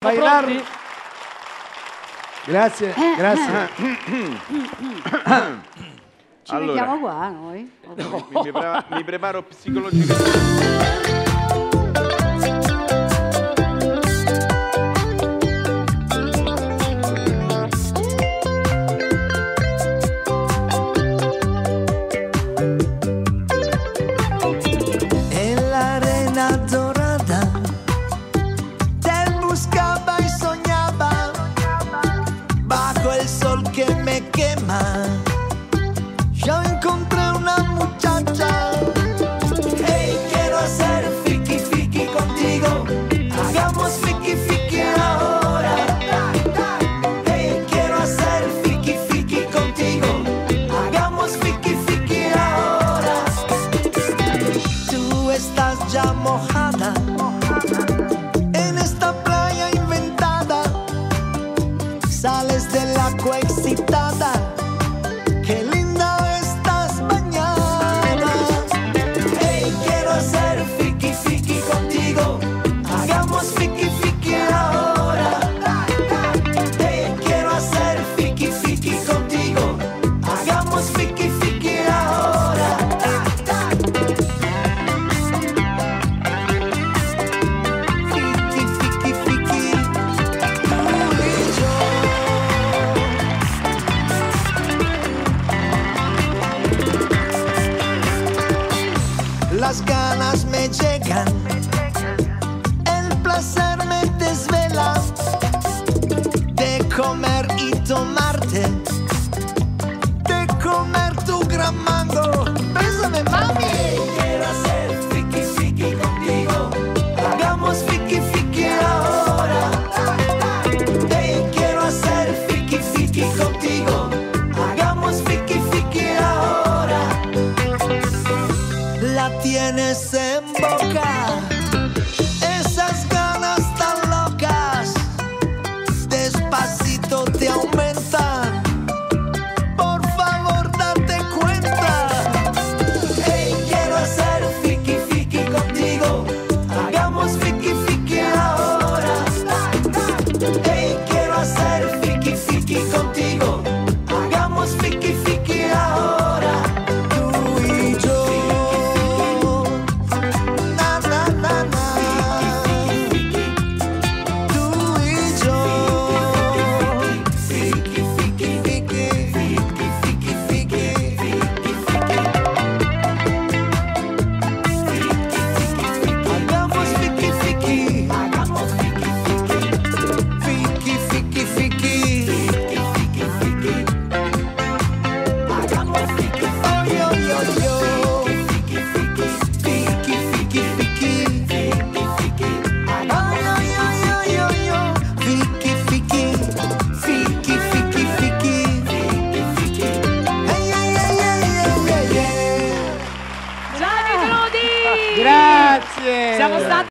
bailar. pronti? Grazie, grazie. Ci mettiamo qua noi. Mi preparo psicologicamente. En la arena dorada te buscaba y soñaba bajo el sol que me quema. Yo encontré una muchacha. Hey, quiero hacer fiki fiki contigo. Hagamos fiki fiki ahora. Hey, quiero hacer fiki fiki contigo. Hagamos fiki fiki ahora. Tú estás ya mojada en esta playa inventada. Sales del agua excitada. Qué linda estás bañada. Hey, quiero hacer fiki fiki contigo. Hagamos fiki fiki ahora. Hey, quiero hacer fiki fiki contigo. Hagamos fiki fiki ahora. Fiki fiki fiki. Tú y yo. Las ganas me llegan, el placer me desvela de comer y tomarte, de comer tu gran mango. Bésame, mami. Quiero hacer fiki fiki contigo. Hagamos fiki fiki ahora. Hey, quiero hacer fiki fiki contigo. Hagamos fiki fiki ahora. La tienes en boca, esas ganas tan locas, despacito te aumentan. Por favor, date cuenta. Hey, quiero hacer fiki fiki contigo. Hagamos fiki fiki ahora. Hey, quiero hacer fiki fiki contigo. Hagamos fiki fiki ahora. Tú y yo. Na, na, na, na. Tú y yo. Fiki fiki fiki. Fiki fiki fiki. Hagamos fiki fiki. Hagamos fiki fiki. Fiki fiki fiki. Fiki fiki fiki. Hagamos fiki fiki. Oh, yo, yo, yo. Fiki fiki. Fiki fiki fiki. Fiki fiki. Oh, yo, yo, yo, yo, yo. Fiki fiki. Fiki fiki fiki. Fiki fiki. Hey, hey, hey, hey, hey, hey, hey. Gianni Crudi! Grazie. Siamo stati